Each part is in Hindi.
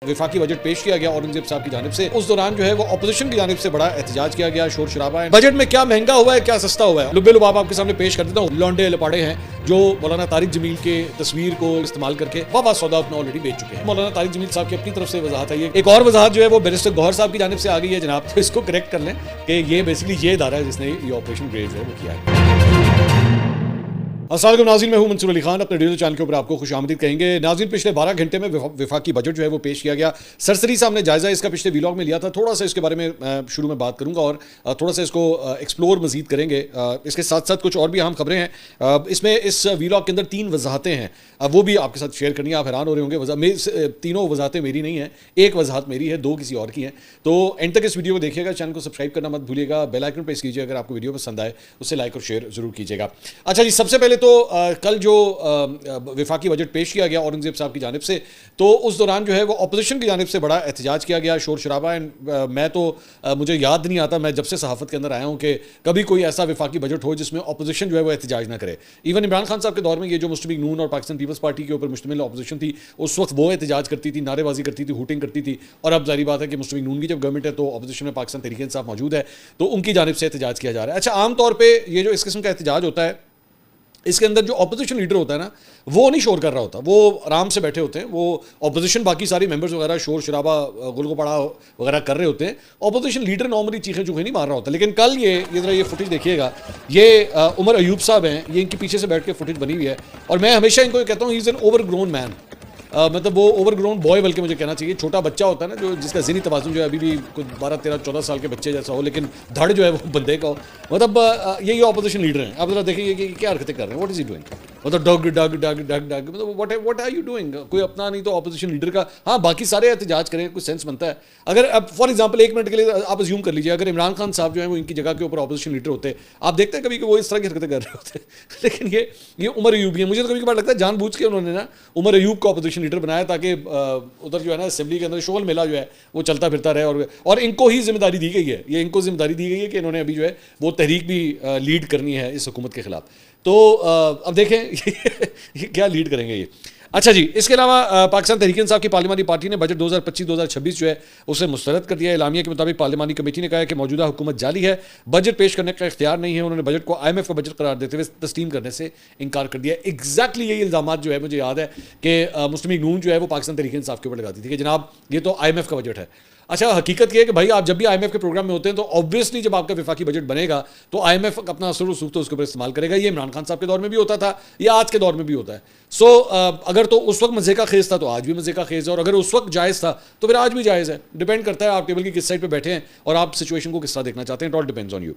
विफाकी बजट पेश किया गया औरंगजेब साहब की जानिब से। उस दौरान जो है वो अपोजिशन की जानिब से बड़ा एहतजाज किया गया, शोर शराबा है। बजट में क्या महंगा हुआ है, क्या सस्ता हुआ है, लुब्बे लुबाब आपके सामने पेश कर देता हूँ। लौंडे लपाड़े हैं जो मौलाना तारिक जमील के तस्वीर को इस्तेमाल करके वाह सौदा अपना ऑलरेडी बेच चुके हैं। मौलाना तारिक जमील साहब की अपनी तरफ से वजाहत है। ये एक और वजाहत जो है वो बैरिस्टर गौहर साहब की जानिब से आ गई है जनाब, तो इसको करेक्ट कर लें कि ये बेसिकली ये इदारा है जिसने ये ऑपरेशन ग्रेड जो है वो किया है। अस्सलाम वालेकुम नाज़रीन, मैं हूं मंसूर अली खान। अपने रेडियो चैनल के ऊपर आपको खुशामदीद कहेंगे। नाज़रीन, पिछले 12 घंटे में विफाकी बजट जो है वो पेश किया गया। सरसरी साहब ने जायज़ा इसका पिछले व्लॉग में लिया था। थोड़ा सा इसके बारे में शुरू में बात करूंगा और थोड़ा सा इसको एक्सप्लोर मजीद करेंगे। इसके साथ साथ कुछ और भी अहम खबरें हैं। इसमें इस व्लॉग के अंदर 3 वजाहतें हैं, वो भी आपके साथ शेयर करनी है। आप हैरान हो रहे होंगे, तीनों वजाहतें मेरी नहीं हैं, एक वजाहत मेरी है, 2 किसी और की हैं। तो एंड तक इस वीडियो को देखिएगा, चैनल को सब्सक्राइब करना मत भूलिएगा, बेल आइकन प्रेस कीजिए अगर आपको वीडियो पसंद आए, उससे लाइक और शेयर जरूर कीजिएगा। अच्छा जी, सबसे पहले तो कल जो विफाकी बजट पेश किया गया औरंगजेब साहब की जानिब से, तो उस दौरान जो है वो अपोजिशन की जानिब से बड़ा एहतजाज किया गया, शोर शराबा। मैं तो मुझे याद नहीं आता, मैं जब से सहाफ़त के अंदर आया हूँ, कि कभी कोई ऐसा विफाकी बजट हो जिसमें अपोजिशन जो है वो एहतजाज ना करे। इवन इमरान खान साहब के दौर में ये जो मुस्लिम लीग नून और पाकिस्तान पीपल्स पार्टी के ऊपर मुश्तमिल अपोजिशन थी, उस वक्त वो एहतजाज करती थी, नारेबाजी करती थी, हुटिंग करती थी। और अब जारी बात है कि मुस्लिम लीग नून की जब गवर्नमेंट है तो अपोजिशन में पाकिस्तान तहरीक इंसाफ मौजूद है, तो उनकी जानिब से एहतजाज किया जा रहा है। अच्छा, आमतौर पर ये जो इस किस्म का एहतजाज होता है, इसके अंदर जो अपोजिशन लीडर होता है ना, वो नहीं शोर कर रहा होता, वो आराम से बैठे होते हैं। वो अपोजिशन बाकी सारी मेंबर्स वगैरह शोर शराबा गुलगोपाड़ा वगैरह कर रहे होते हैं। अपोजिशन लीडर नॉर्मली चीखें चूखें नहीं मार रहा होता। लेकिन कल ये जरा ये फुटेज देखिएगा, ये उमर अयूब साहब हैं, ये इनके पीछे से बैठ के फुटेज बनी हुई है। और मैं हमेशा इनको कहता हूँ, he is an over grown man. मतलब वो ओवर ग्राउंड बॉय बल्कि मुझे कहना चाहिए। छोटा बच्चा होता है ना, जो जिसका ज़हनी तवाज़ुन जो है अभी भी कुछ 12, 13, 14 साल के बच्चे जैसा हो, लेकिन धड़ जो है वो बंदे का हो। मतलब यही अपोजिशन लीडर हैं। आप जरा देखिए कि क्या हरकतें कर रहे हैं, व्हाट इज़ ही डूइंग। मतलब डग डग डग डग डग, मतलब व्हाट आर यू डूइंग। कोई अपना नहीं तो अपोजिशन लीडर का, हाँ बाकी सारे एहतजाज करें, कुछ सेंस बनता है। अगर अब फॉर एग्जाम्पल 1 मिनट के लिए आप अज्यूम कर लीजिए, अगर इमरान खान साहब जो है वो इनकी जगह के ऊपर अपोजिशन लीडर होते, आप देखते हैं कभी कि वो इस तरह की हरकतें कर रहे होते। लेकिन ये उमर अयूब है। मुझे तो कभी कभार लगता है जानबूझ के उन्होंने ना उमर अयूब को अपोजिशन लीडर बनाया, ताकि उधर जो है ना असेंबली के अंदर शोल मेला जो है वो चलता फिरता रहे। और इनको ही जिम्मेदारी दी गई है, ये इनको जिम्मेदारी दी गई है कि इन्होंने अभी जो है वो तहरीक भी लीड करनी है इस हुकूमत के खिलाफ। तो अब देखें ये क्या लीड करेंगे ये। अच्छा जी, इसके अलावा पाकिस्तान तहरीक इंसाफ की पार्लिमानी पार्टी ने बजट 2025-2026 जो है उसे मुस्तरद कर दिया है। एलामिया के मुताबिक पार्लिमानी कमेटी ने कहा है कि मौजूदा हुकूमत जाली है, बजट पेश करने का इख्तियार नहीं है। उन्होंने बजट को IMF का बजट करार देते हुए तस्लीम करने से इनकार कर दिया। एग्जैक्टली यही इल्जाम जो है मुझे याद है कि मुस्लिम लीग नून जो है वो पाकिस्तान तहरीक इंसाफ के ऊपर लगाती थी कि जनाब ये तो IMF का बजट है। अच्छा, हकीकत ये है कि भाई आप जब भी IMF के प्रोग्राम में होते हैं तो ऑब्वियसली जब आपका विफाकी बजट बनेगा तो IMF अपना असर रसूख तो उसके ऊपर इस्तेमाल करेगा। ये इमरान खान साहब के दौर में भी होता था, या आज के दौर में भी होता है। सो अगर तो उस वक्त मज़े का खेज़ था तो आज भी मज़े का खेज़ है, और अगर उस वक्त जायज़ था तो फिर आज भी जायज़ है। डिपेंड करता है आप टेबल की किस साइड पर बैठे हैं और आप सिचुएशन को किस तरह देखना चाहते हैं। It all depends on you.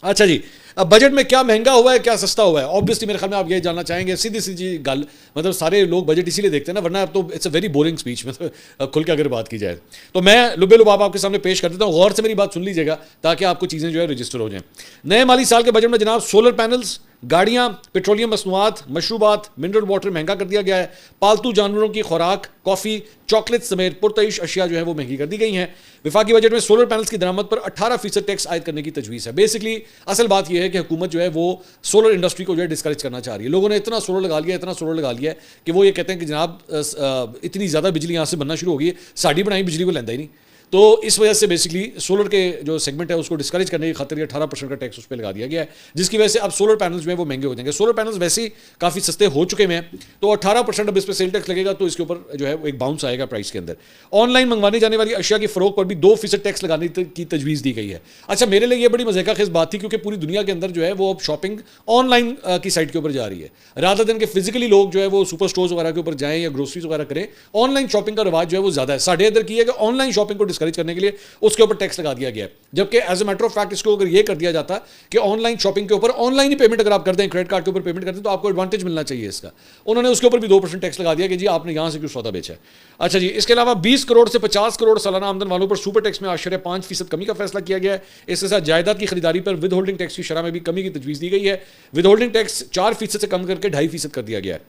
अच्छा जी, अब बजट में क्या महंगा हुआ है, क्या सस्ता हुआ है, ऑब्वियसली मेरे ख्याल में आप ये जानना चाहेंगे। सीधी सीधी गल, मतलब सारे लोग बजट इसीलिए देखते हैं ना, वरना अब तो it's a very boring speech. मतलब खुल के अगर बात की जाए तो मैं लुब्बे लुबाब आपके सामने पेश कर देता हूँ। गौर से मेरी बात सुन लीजिएगा ताकि आपको चीज़ें जो है रजिस्टर हो जाएं। नए माली साल के बजट में जनाब सोलर पैनल्स, गाड़ियाँ, पेट्रोलियम मसनूआत, मशरूबात, मिनरल वाटर महंगा कर दिया गया है। पालतू जानवरों की खुराक, कॉफ़ी, चॉकलेट समेत पुरतईश अशिया जो है वो महंगी कर दी गई हैं। विफाकी बजट में सोलर पैनल्स की दरामद पर 18% टैक्स आयद करने की तजवीज़ है। बेसिकली असल बात यह है कि हुकूमत जो है वो सोलर इंडस्ट्री को जो है डिस्करेज करना चाह रही है। लोगों ने इतना सोलर लगा लिया, इतना सोलर लगा लिया है कि वो ये कहते हैं कि जनाब इतनी ज़्यादा बिजली यहाँ से बनना शुरू हो गई है, साड़ी बनाई बिजली को लेंदा ही नहीं। तो इस वजह से बेसिकली सोलर के जो सेगमेंट है उसको डिस्करेज करने की खातिर 18% का टैक्स उस पर लगा दिया गया है, जिसकी वजह से अब सोलर पैनल्स जो है वो महंगे हो जाएंगे। सोलर पैनल्स वैसे ही काफ़ी सस्ते हो चुके हैं, तो 18% अब इस पर सेल टैक्स लगेगा, तो इसके ऊपर जो है एक बाउंस आएगा प्राइस के अंदर। ऑनलाइन मंगवाने जाने वाली अशिया की फ़रोग पर भी 2% टैक्स लगाने की तजवीज़ दी गई है। अच्छा, मेरे लिए ये बड़ी मज़े का खेज़ बात थी, क्योंकि पूरी दुनिया के अंदर जो है वो अब शॉपिंग ऑनलाइन की साइट के ऊपर जा रही है। रादर देन के फिजिकली लोग जो है वो सुपर स्टोर्स वगैरह के ऊपर जाएँ या ग्रोसरीज वगैरह करें, ऑनलाइन शॉपिंग का रिवाज जो है वो ज़्यादा है। साढ़े इधर की है कि ऑनलाइन शॉपिंग को डिस्करेज करने के लिए उसके ऊपर टैक्स लगा दिया गया है। जबकि as a matter of fact इसको अगर ये कर दिया जाता कि ऑनलाइन शॉपिंग के ऊपर ऑनलाइन ही पेमेंट अगर आप करते हैं, क्रेडिट कार्ड के ऊपर पेमेंट करते हैं, तो आपको एडवांटेज मिलना चाहिए इसका। उन्होंने उसके ऊपर भी 2% टैक्स लगा दिया कि जी आपने यहां से क्यों सौदा बेचा है। अच्छा जी, इसके अलावा 20 करोड़ से 50 करोड़ सालाना आमदन वालों पर सुपर टैक्स में आश्चर्य 5% कमी का फैसला किया गया है। इसके साथ जायदाद की खरीदारी पर विद होल्डिंग टैक्स की शरह में भी कमी की तजवीज़ दी गई है। विद होल्डिंग टैक्स 4% से कम करके 2.5% कर दिया गया है।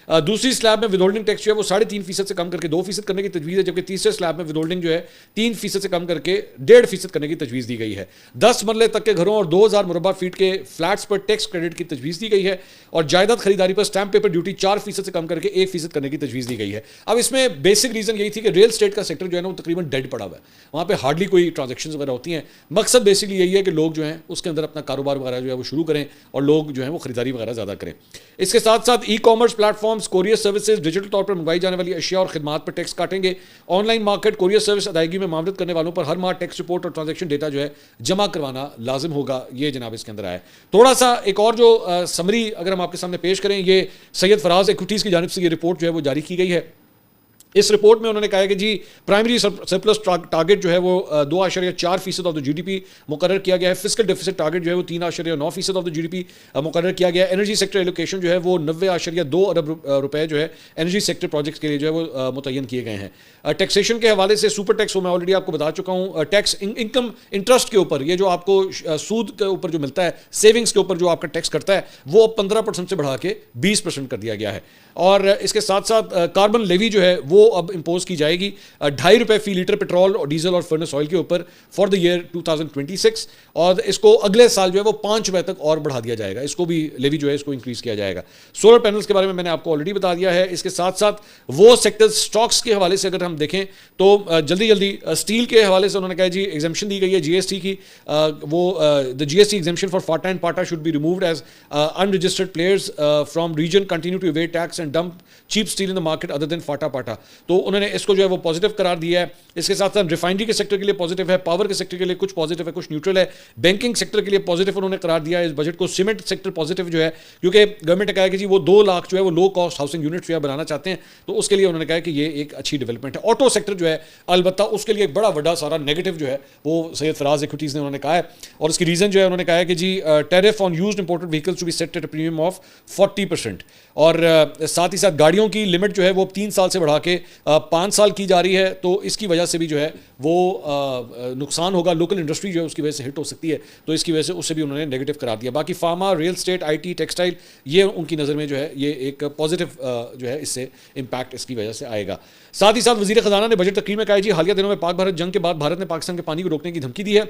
दूसरी स्लैब में विदहोल्डिंग टैक्स जो है वो 3.5% से कम करके 2% करने की तजवीज़ है, जबकि तीसरे स्लैब में विदहोल्डिंग जो है 3% से कम करके 1.5% करने की तजवीज़ दी गई है। 10 मरले तक के घरों और 2000 मुरबा फीट के फ्लैट्स पर टैक्स क्रेडिट की तजवीज़ दी गई है, और जायदाद खरीदारी पर स्टैम्प पेपर ड्यूटी 4% से कम करके 1% करने की तजवीज़ दी गई है। अब इसमें बेसिक रीज़न यही थी कि रियल स्टेट का सेक्टर जो है ना वो तकरीबन डेड पड़ा हुआ है, वहाँ पे हार्डली कोई ट्रांजेक्शन वगैरह होती हैं। मकसद बेसिकली यही है कि लोग जो हैं उसके अंदर अपना कारोबार वगैरह जो है वो शुरू करें और लोग जो है वो खरीदारी वगैरह ज़्यादा करें। इसके साथ साथ e commerce platforms, courier services, digital तौर पर मंगवाई जाने वाली अशिया और खिदमात पर टैक्स काटेंगे। ऑनलाइन मार्केट, कोरियर सर्विस अदायगी में मामलत करने वालों पर हर माह टैक्स रिपोर्ट और ट्रांजैक्शन डेटा जो है जमा करवाना लाजिम होगा। ये जनाब इसके अंदर आया। थोड़ा सा एक और जो समरी अगर हम आपके सामने पेश करें, ये सैयद फराज इक्विटीज़ की जानिब से ये रिपोर्ट जो है वो जारी की गई है। इस रिपोर्ट में उन्होंने कहा है कि जी प्राइमरी सरप्लस टारगेट जो है वो 2.4% ऑफ द जीडीपी मुकर्रर किया गया है। फिस्कल डेफिसिट टारगेट जो है वो 3.9% ऑफ द जीडीपी मुकर्रर किया गया है। एनर्जी सेक्टर एलोकेशन जो है वो 90.2 अरब रुपए जो है एनर्जी सेक्टर प्रोजेक्ट्स के लिए जो है वो मुतय्यन किए गए हैं। टैक्सेशन के हवाले से सुपर टैक्स मैं ऑलरेडी आपको बता चुका हूँ। टैक्स इनकम इंटरेस्ट के ऊपर, ये जो आपको सूद के ऊपर जो मिलता है, सेविंग्स के ऊपर जो आपका टैक्स करता है, वो 15% से बढ़ा के 20% कर दिया गया है। और इसके साथ साथ कार्बन लेवी जो है वो अब इंपोज की जाएगी 2.5 रुपये फी लीटर पेट्रोल और डीजल और फर्नेस ऑयल के ऊपर फॉर द ईयर 2026, और इसको अगले साल जो है वो 5 रुपये तक और बढ़ा दिया जाएगा। इसको भी लेवी जो है इसको इंक्रीज किया जाएगा। सोलर पैनल्स के बारे में मैंने आपको ऑलरेडी बता दिया है। इसके साथ साथ वो सेक्टर स्टॉक्स के हवाले से अगर हम देखें तो जल्दी जल्दी स्टील के हवाले से उन्होंने कहा जी एग्जेम्पशन दी गई है जीएसटी की। वो the GST exemption for FATA and PATA should be removed as unregistered players from region continue to evade tax dump cheap steel in the market other than FATA PATA. तो उन्होंने इसको जो है वो पॉजिटिव करार दिया है। इसके साथ साथ रिफाइनरी के सेक्टर के लिए पॉजिटिव है, पावर के सेक्टर के लिए कुछ पॉजिटिव है, कुछ न्यूट्रल है। बैंकिंग सेक्टर के लिए पॉजिटिव उन्होंने करार दिया है इस बजट को। सीमेंट सेक्टर पॉजिटिव जो है, क्योंकि गवर्नमेंट ने कहा है कि जी वो 2 लाख जो है वो लो कॉस्ट हाउसिंग यूनिट्स जो है बनाना चाहते हैं, तो उसके लिए उन्होंने कहा कि ये एक अच्छी डेवलपमेंट है। ऑटो सेक्टर जो है अलबत्ता उसके लिए एक बड़ा बड़ा सारा नेगेटिव जो है वो सैयद फराज इक्विटीज़ ने उन्होंने कहा है, और इसकी रीज़न जो है उन्होंने कहा है कि जी tariff on used imported vehicles to be set at a premium of 40%, और साथ ही साथ गाड़ियों की लिमिट जो है वो 3 साल से बढ़ा के 5 साल की जा रही है। तो इसकी वजह से भी जो है वो नुकसान होगा, लोकल इंडस्ट्री जो है उसकी वजह से हिट हो सकती है, तो इसकी वजह से उससे भी उन्होंने नेगेटिव करार दिया। बाकी pharma, real estate, IT, textile, ये उनकी नज़र में जो है ये एक पॉजिटिव जो है इससे इम्पैक्ट इसकी वजह से आएगा। साथ ही साथ वज़ीर ख़जाना ने बजट तकरीर में कहा जी हालिया दिनों में पाक भारत जंग के बाद भारत ने पाकिस्तान के पानी को रोकने की धमकी दी है।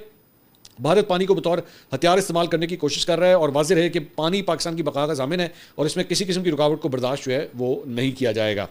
भारत पानी को बतौर हथियार इस्तेमाल करने की कोशिश कर रहा है, और वाज़ेह है कि पानी पाकिस्तान की बका का ज़ामिन है और इसमें किसी किस्म की रुकावट को बर्दाश्त जो है वो नहीं किया जाएगा।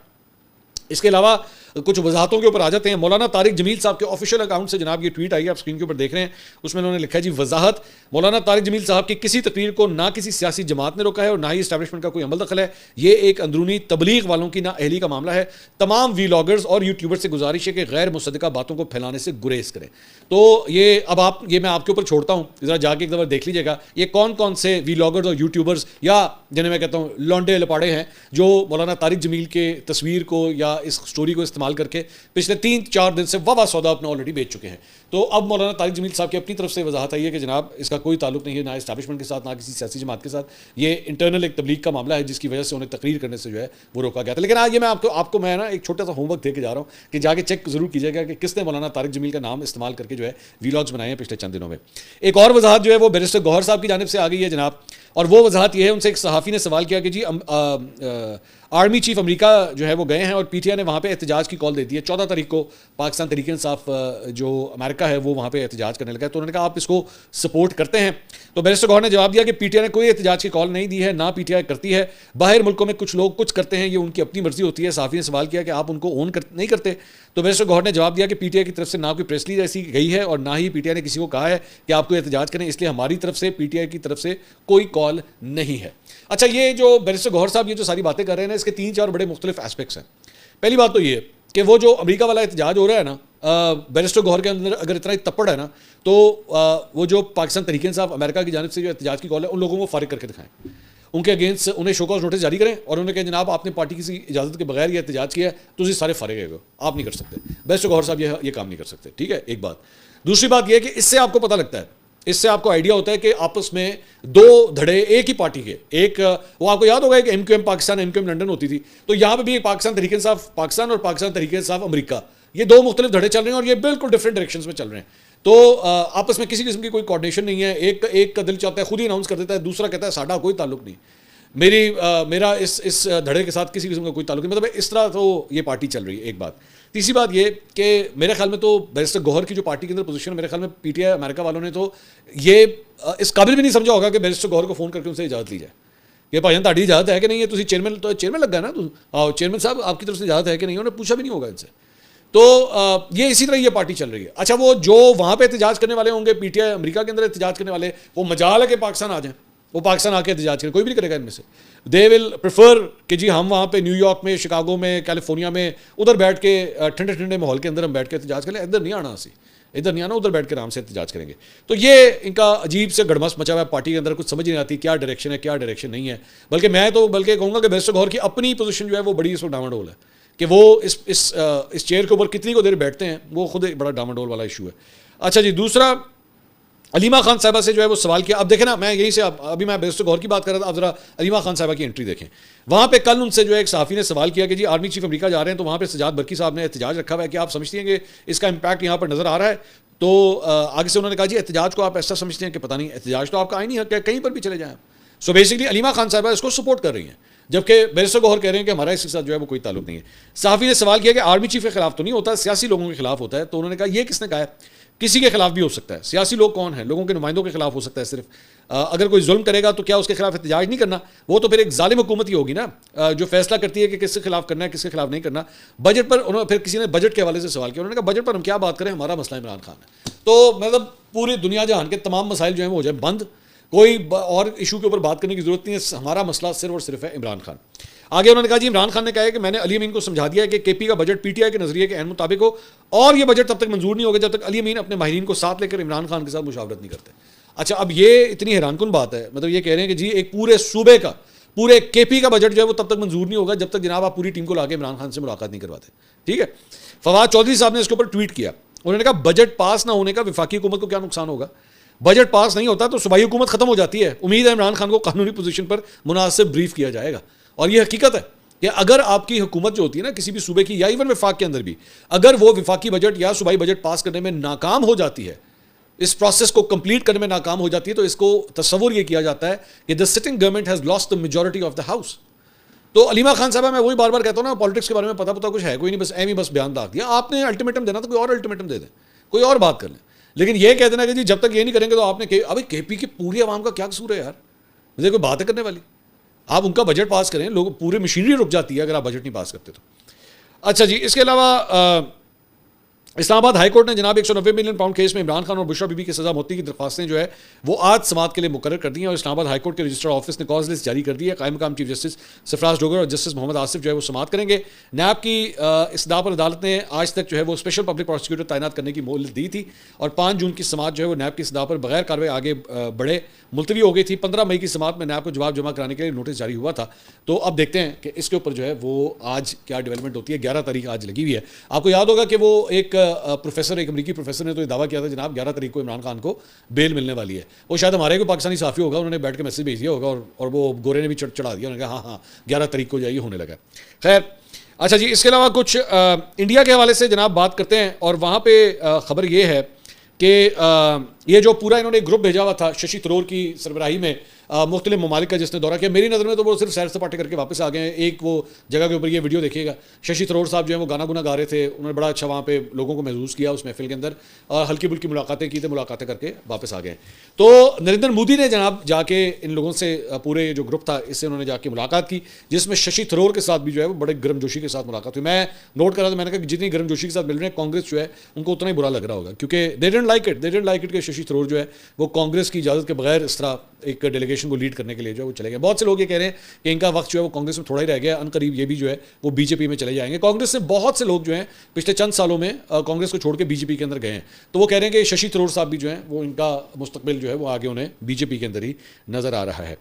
इसके अलावा कुछ वजाहतों के ऊपर आ जाते हैं। मौलाना तारिक जमील साहब के ऑफिशियल अकाउंट से जनाब ये ट्वीट आई है, आप स्क्रीन के ऊपर देख रहे हैं। उसमें उन्होंने लिखा है जी वजाहत, मौलाना तारिक जमील साहब की किसी तकरीर को ना किसी सियासी जमात ने रोका है और ना ही इस्टेब्लिशमेंट का कोई अमल दखल है। ये एक अंदरूनी तबलीग वालों की ना अहली का मामला है। तमाम वीलॉगर्स और यूट्यूबर्स से गुजारिश है कि गैर मुसद्दका बातों को फैलाने से गुरेज करें। तो ये अब ये मैं आपके ऊपर छोड़ता हूँ, ज़रा जाके एक दफ़ा देख लीजिएगा ये कौन कौन से वीलॉगर्स और यूट्यूबर्स या जिन्हें मैं कहता हूँ लौंडे लपाड़े हैं जो मौलाना तारिक जमील के तस्वीर को या इस स्टोरी को इस्तेमाल करके पिछले 3-4 दिन से वाह सौदा अपना ऑलरेडी बेच चुके हैं। तो अब मौलाना तारिक जमील साहब की अपनी तरफ से वजाहत आई है कि जनाब इसका कोई ताल्लुक नहीं है ना इस्टेब्लिशमेंट के साथ, ना किसी सियासी जमात के साथ। ये इंटरनल एक तबलीग का मामला है जिसकी वजह से उन्हें तकरीर करने से जो है वो रोका गया था। लेकिन आज ये मैं आपको मैं ना एक छोटा सा होमवर्क दे के जा रहा हूँ कि जाके चेक जरूर कीजिएगा कि किसने मौलाना तारिक जमील का नाम इस्तेमाल करके जो है वीलॉग्स बनाए हैं पिछले चंद दिनों में। एक और वजाहत जो है वो बैरिस्टर गौहर साहब की जानिब से आ गई है जनाब, और वो वजाहत ये है, उनसे एक सहाफ़ी ने सवाल किया कि जी आर्मी चीफ अमेरिका जो है वो गए हैं और पीटीआई ने वहाँ पे एहतजाज की कॉल दे दी है। 14 तारीख को पाकिस्तान तहरीक इंसाफ जो अमेरिका है वो वहाँ पे एहतजाज करने लगा है। तो उन्होंने कहा आप इसको सपोर्ट करते हैं? तो बैरिस्टर गौहर ने जवाब दिया कि पीटीआई ने कोई एहतजाज की कॉल नहीं दी है, ना पीटीआई करती है। बाहर मुल्कों में कुछ लोग कुछ करते हैं, ये उनकी अपनी मर्जी होती है। सहाफ़ी ने सवाल किया कि आप उनको ओन नहीं करते? तो बैरिस्टर गौहर ने जवाब दिया कि पीटीआई की तरफ से ना कोई प्रेस रिलीज ऐसी गई है और ना ही पीटीआई ने किसी को कहा है कि आपको एहतजाज करें, इसलिए हमारी तरफ से पीटीआई की तरफ से कोई कॉल नहीं है। अच्छा, ये जो बैरिस्टर गौहर साहब ये जो सारी बातें कर रहे हैं ना, इसके 3-4 बड़े मुख्तलिफ एस्पेक्ट्स हैं। पहली बात तो ये कि वो जो अमेरिका वाला एहतजाज हो रहा है ना, बैरिस्टर गौहर के अंदर अगर इतना ही तप्पड़ है ना, तो वो जो पाकिस्तान तहरीक इंसाफ अमेरिका की जानिब से जो एहतजाज की कॉल है, उन लोगों को फारिग करके दिखाएं, उनके अगेंस्ट उन्हें शो कॉज नोटिस जारी करें और उन्हें कहें जनाब आपने पार्टी की इजाज़त के बगैर ये एहतजाज किया है, तो उसी सारे फारिग है, आप नहीं कर सकते। बैरिस्टर गौहर साहब ये काम नहीं कर सकते, ठीक है, एक बात। दूसरी बात यह है कि इससे आपको पता लगता है, इससे आपको आइडिया होता है कि आपस में 2 धड़े एक ही पार्टी के, एक वो आपको याद होगा कि एमक्यूएम पाकिस्तान एमक्यूएम लंदन होती थी, तो यहाँ पे भी पाकिस्तान तहरीक इंसाफ पाकिस्तान और पाकिस्तान तहरीक इंसाफ अमेरिका, ये 2 मुख्तलिफ धड़े चल रहे हैं और ये बिल्कुल डिफरेंट डायरेक्शंस में चल रहे हैं। तो आपस में किसी किस्म की कोई कोऑर्डिनेशन नहीं है। एक का दिल चाहता है खुद ही अनाउंस कर देता है, दूसरा कहता है साडा कोई ताल्लुक नहीं। मेरा इस धड़े के साथ किसी किस्म का कोई ताल्लुक नहीं, मतलब इस तरह तो ये पार्टी चल रही है। एक बात। तीसरी बात ये कि मेरे ख्याल में तो बैरिस्टर गौहर की जो पार्टी के अंदर पोजीशन है, मेरे ख्याल में पीटीआई अमेरिका वालों ने तो ये इस काबिल भी नहीं समझा होगा कि बैरिस्टर गौहर को फ़ोन करके उनसे इजाज़त ली जाए कि भाई ताड़ी इजाज़त है कि नहीं है, तुम चेयरमैन लग गया ना, आओ चेयरमैन साहब आपकी तरफ से इजाज़त है कि नहीं, उन्हें पूछा भी नहीं होगा इनसे। तो ये इसी तरह ये पार्टी चल रही है। अच्छा, वो जो वहाँ पे एहतजाज करने वाले होंगे, पीटीआई अमेरिका के अंदर एहतजाज करने वाले, वो मजाल है कि पाकिस्तान आ जाएं, वो पाकिस्तान आके एहतजाज करें, कोई भी नहीं करेगा इनमें से। दे विल प्रेफर कि जी हम वहाँ पे न्यूयॉर्क में, शिकागो में, कैलिफोर्निया में उधर बैठ के ठंडे ठंडे माहौल के अंदर हम बैठ के एहतजाज करें, इधर नहीं आना, इधर नहीं आना, उधर बैठ के आराम से एहतजाज करेंगे। तो ये इनका अजीब से गड़मस मचा हुआ है पार्टी के अंदर, कुछ समझ नहीं आती क्या डायरेक्शन है क्या डायरेक्शन नहीं है। बल्कि मैं तो कहूँगा कि बैरिस्टर गौहर की अपनी पोजीशन जो है वो बड़ी इसमें डामाडोल है कि वो इस चेयर के ऊपर कितनी को देर बैठते हैं, वो खुद एक बड़ा डामाडोल वाला इशू है। अच्छा जी, दूसरा अलीमा खान साहिबा से जो है वो सवाल किया। अब देखें ना, मैं यहीं से अभी मैं बैरिस्टर गौहर की बात कर रहा था, अब जरा अलीमा खान साहिबा की एंट्री देखें। वहाँ पे कल उनसे जो है एक सहाफ़ी ने सवाल किया कि जी आर्मी चीफ अमेरिका जा रहे हैं, तो वहाँ पे सजाद बरकी साहब ने एहतजाज रखा हुआ है कि आप समझती हैं कि इसका इम्पैक्ट यहाँ पर नज़र आ रहा है? तो आगे से उन्होंने कहा जी एहतजाज को आप ऐसा समझते हैं कि पता नहीं, एहतजाज तो आपका आईनी हक है, कहीं पर भी चले जाएं। सो बेसिकली अलीमा खान साहिबा इसको सपोर्ट कर रही हैं, जबकि बैरिस्टर गौहर कह रहे हैं कि हमारा इसके साथ जो है वो कोई ताल्लुक नहीं है। सहाफ़ी ने सवाल किया कि आर्मी चीफ के खिलाफ तो नहीं होता, सियासी लोगों के खिलाफ होता है। तो उन्होंने कहा ये किसने कहा है? किसी के खिलाफ भी हो सकता है। सियासी लोग कौन है? लोगों के नुमाइंदों के खिलाफ हो सकता है सिर्फ। अगर कोई जुल्म करेगा तो क्या उसके खिलाफ एहतजाज नहीं करना? वो तो फिर एक जालिम हुकूमत ही होगी ना, जो फैसला करती है कि किसके खिलाफ करना है किसके खिलाफ नहीं करना। बजट पर उन्होंने फिर किसी ने बजट के हवाले से सवाल किया, उन्होंने कहा बजट पर हम क्या बात करें, हमारा मसला इमरान खान है। तो मतलब पूरी दुनिया जहान के तमाम मसाइल जो हैं वो हो जाए बंद, कोई और इशू के ऊपर बात करने की जरूरत नहीं है, हमारा मसला सिर्फ और सिर्फ है इमरान खान। आगे उन्होंने कहा जी इमरान खान ने कहा है कि मैंने अली अमीन को समझा दिया है कि केपी का बजट पीटीआई के नजरिए के एन मुताबिक हो, और ये बजट तब तक मंजूर नहीं होगा जब तक अली अमीन अपने माहिरीन को साथ लेकर इमरान खान के साथ मुशावरत नहीं करते। अच्छा, अब ये इतनी हैरानकुन बात है, मतलब ये कह रहे हैं कि जी एक पूरे सूबे का, पूरे केपी का बजट जो है वो तब तक मंजूर नहीं होगा जब तक जनाब आप पूरी टीम को लाके इमरान खान से मुलाकात नहीं करवाते। ठीक है, फवाद चौधरी साहब ने इसके ऊपर ट्वीट किया, उन्होंने कहा बजट पास ना होने का वफाकी हुकूमत को क्या नुकसान होगा? बजट पास नहीं होता तो सूबाई हुकूमत खत्म हो जाती है। उम्मीद है इमरान खान को कानूनी पोजीशन पर मुनासिब ब्रीफ किया जाएगा। और ये हकीकत है कि अगर आपकी हुकूमत जो होती है ना किसी भी सूबे की या इवन विफाक के अंदर भी, अगर वो विफाकी बजट या सूबाई बजट पास करने में नाकाम हो जाती है, इस प्रोसेस को कंप्लीट करने में नाकाम हो जाती है, तो इसको तस्वुर ये किया जाता है कि the sitting government has lost the majority of the house. तो अलीमा खान साहब, मैं वही बार बार कहता हूँ ना, पॉलिटिक्स के बारे में पता कुछ है कोई नहीं, बस एम ही बस बयान दाग दिया। आपने अल्टीमेटम देना तो कोई और अल्टीमेटम दे दें, कोई और बात कर लें, लेकिन ये कह देना कि जी जब तक ये नहीं करेंगे तो आपने अभी केपी की पूरी आवाम का क्या कसूर है यार, मुझे कोई बात है करने वाली? आप उनका बजट पास करें, लोग पूरी मशीनरी रुक जाती है अगर आप बजट नहीं पास करते तो। अच्छा जी, इसके अलावा इस्लामाबाद हाई कोर्ट ने जनाब 190 मिलियन पाउंड केस में इमरान खान और बुशरा बीबी की सजा मौती की दरख्वास्तें जो है वो आज समाअत के लिए मुकर्रर कर दी हैं, और इस्लामाबाद हाई कोर्ट के रजिस्टर्ड ऑफिस ने कॉज लिस्ट जारी कर दी है। कायम मकाम चीफ जस्टिस सरफराज डोगर और जस्टिस मोहम्मद आसिफ जो है वो समाअत करेंगे। नैब की इस्तदा पर अदालत ने आज तक जो है वो स्पेशल पब्लिक प्रोसिक्यूटर तैनात करने की मोहलत दी थी, और 5 जून की समाअत जो है वो नैब की इस्तदा पर बगैर कार्रवाई आगे बढ़े मुलतवी हो गई थी। 15 मई की समाअत में नैब को जवाब जमा कराने के लिए नोटिस जारी हुआ था। तो अब देखते हैं कि इसके ऊपर जो है वो आज क्या डेवलपमेंट होती है। 11 तारीख आज लगी हुई है। आपको याद होगा कि वो एक प्रोफेसर, एक अमरीकी प्रोफेसर ने तो ये दावा किया था जनाब 11 तारीख को इमरान खान को बेल मिलने वाली है। वो शायद हमारे कोई पाकिस्तानी साफी होगा, उन्होंने बैठ के मैसेज भेज दिया होगा, और वो गोरे ने भी चढ़ा दिया, उन्होंने कहा हाँ 11 तारीख को जाइए होने लगा। खैर, अच्छा जी, इसके अलावा कुछ इंडिया के हवाले से जनाब बात करते हैं, और वहाँ पे खबर ये है कि ये जो पूरा इन्होंने ग्रुप भेजा हुआ था शशि थरूर की सरबराही में मुख्तलिफ ममालिक का जिसने दौरा किया, मेरी नज़र में तो वो सिर्फ सैर सपाटे करके वापस आ गए हैं। एक वो जगह के ऊपर ये वीडियो देखिएगा, शशि थरूर साहब जो है वो गाना गुना गा रहे थे, उन्होंने बड़ा अच्छा वहाँ पे लोगों को महसूस किया उस महफिल के अंदर, और हल्की फुल्की मुलाकातें की, तो मुलाकातें करके वापस आ गए। तो नरेंद्र मोदी ने जनाब जाके इन लोगों से, पूरे जो ग्रुप था इससे उन्होंने जाके मुलाकात की, जिसमें शशि थरूर के साथ भी जो है वो बड़े गर्मजोशी के साथ मुलाकात हुई। मैं नोट कर रहा था, मैंने कहा जितनी गर्मजोशी के साथ मिल रहे हैं कांग्रेस जो है उनको उतना ही बुरा लग रहा होगा, क्योंकि दे डिडंट लाइक इट कि शशि थरूर जो है वो कांग्रेस की इजाज़त के बगैर इस तरह एक डेलीगेशन को लीड करने के लिए जो है वो चले गए। बहुत से लोग ये कह रहे हैं कि इनका वक्त जो है वो कांग्रेस में थोड़ा ही रह गया, अनकरीब ये भी जो है वो बीजेपी में चले जाएंगे। कांग्रेस से बहुत से लोग जो हैं पिछले चंद सालों में कांग्रेस को छोड़ के बीजेपी के अंदर गए हैं, तो वो कह रहे हैं कि शशि थरूर साहब भी जो हैं वो इनका मुस्तकबिल जो है वो आगे उन्हें बीजेपी के अंदर ही नज़र आ रहा है।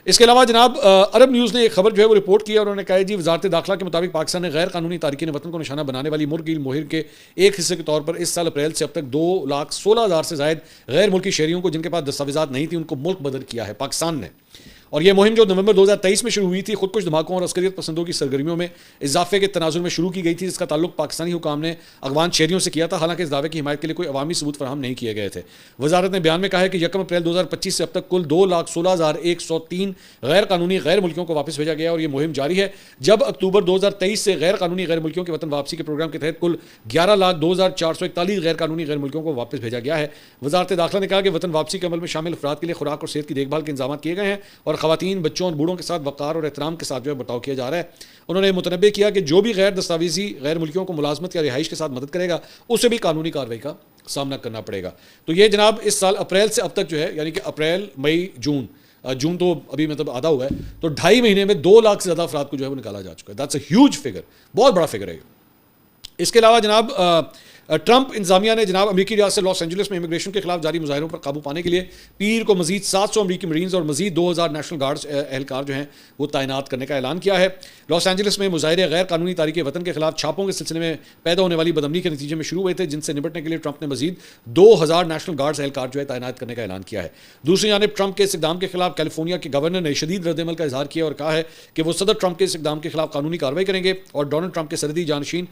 इसके अलावा जनाब अरब न्यूज़ ने एक खबर जो है वो रिपोर्ट की, और उन्होंने कहा जी वजारत दाखिला के मुताबिक पाकिस्तान ने गैर कानूनी तारकीन वतन को निशाना बनाने वाली मुर्गिल मोहिर के एक हिस्से के तौर पर इस साल अप्रैल से अब तक 2,16,000 से ज़ायद गैर मुल्की शहरियों को जिनके पास दस्तावेज़ात नहीं थी उनको मुल्क बदर किया है पाकिस्तान ने। और ये मुहिम जो नवंबर 2023 में शुरू हुई थी, खुदकुश धमाकों और अस्करियत पसंदों की सरगर्मियों में इजाफे के तनाजुर में शुरू की गई थी, जिसका ताल्लुक पाकिस्तानी हुकाम ने अगवान शहरियों से किया था। हालांकि इस दावे की हिमायत के लिए कोई अवामी सबूत फराहम नहीं किए गए थे। वजारत ने बयान में कहा है कि 1 अप्रैल 2025 से अब तक कुल 2,16,103 गैर कानूनी गैर मुल्कियों को वापस भेजा गया और ये मुहिम जारी है। जब अक्टूबर 2023 से गैर कानूनी गैर मुल्कियों के वतन वापसी के प्रोग्राम के तहत कुल 11,02,441 गैर कानूनी गैर मुल्कियों को वापस भेजा गया है। वजारत दाखिला ने कहा कि वतन वापसी के अमल में शामिल अफराद के लिए खुराक और सेहत की देखभाल के इंतजाम किए गए हैं और खवातीन, बच्चों और बूढ़ों के साथ वक़ार और एहतराम के साथ जो है बर्ताव किया जा रहा है। उन्होंने मुतनब्बे किया कि जो भी गैर दस्तावेजी गैर मुल्कियों को मुलाजमत या रिहाइश के साथ मदद करेगा उसे भी कानूनी कार्रवाई का सामना करना पड़ेगा। तो ये जनाब इस साल अप्रैल से अब तक जो है, यानी कि अप्रैल, मई, जून तो अभी मतलब आधा हुआ है, तो 2.5 महीने में 2 लाख से ज़्यादा अफराद को जो है वो निकाला जा चुका है। दैट्स अ ह्यूज फिगर, बहुत बड़ा फिगर है। इसके अलावा जनाब ट्रंप इंतजामिया ने जनाब अमेरिकी रियासत लॉस एंजलिस में इमिग्रेशन के खिलाफ जारी मुजाहरों पर काबू पाने के लिए पीर को मजीद 700 अमेरिकी मरीन्स और मजीद 2000 नेशनल गार्ड्स एहलकार जो हैं वो तैनात करने का ऐलान किया है। लॉस एंजलिस में मुजाहरे गैर कानूनी तारीके वतन के खिलाफ छापों के सिलसिले में पैदा होने वाली बदअमनी के नतीजे में शुरू हुए थे, जिनसे निपटने के लिए ट्रंप ने मजीद 2000 नेशनल गार्ड्स एहलकार जो है तैनात करने का ऐलान किया है। दूसरी जानिब ट्रंप के इस इक़दाम के खिलाफ कैलिफोर्निया के गवर्नर ने शदीद रद्दअमल का इजहार किया और कहा है कि वो सदर ट्रंप के इस इक़दाम के खिलाफ कानूनी कार्रवाई करेंगे। और डोनाल्ड ट्रंप के सरहदी जानशीन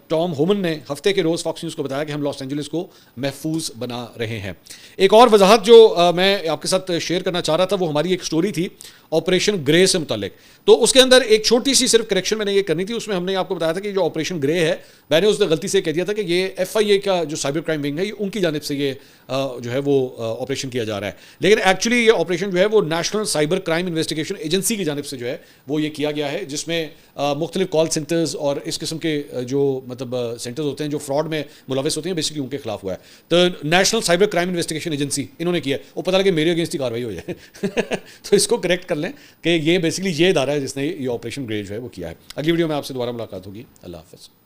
टॉम होमन ने हफ्ते के रोज़ फॉक्स न्यूज़ को बताया कि हम लॉस एंजलिस को महफूज बना रहे हैं। एक और वजाहत जो मैं आपके साथ शेयर करना चाह रहा था, वो हमारी एक स्टोरी थी ऑपरेशन ग्रे से मुतालिक। तो उसके अंदर एक छोटी सी सिर्फ करेक्शन मैंने ये करनी थी। उसमें हमने आपको बताया था कि जो ऑपरेशन ग्रे है, मैंने उसने गलती से कह दिया था कि ये FIA का जो साइबर क्राइम विंग है, ये उनकी जानिब से ये जो है वो ऑपरेशन किया जा रहा है। लेकिन एक्चुअली ये ऑपरेशन जो है वो national cyber crime investigation agency की जानिब से जो है वो ये किया गया है, जिसमें मुख्तलिफ कॉल सेंटर्स और इस किस्म के जो मतलब सेंटर्स होते हैं जो फ्रॉड में मुलविस होते हैं, बेसिकली उनके खिलाफ हुआ है। तो national cyber crime investigation agency इन्होंने किया है। वो पता लगे मेरे अगेंस्ट ही कार्रवाई हो जाए तो इसको करेक्ट कर लें कि ये बेसिकली ये इदारा है जिसने ये ऑपरेशन ग्रे जो है वो किया है। अगली वीडियो में आपसे दोबारा मुलाकात होगी। अल्लाह हाफ़िज़।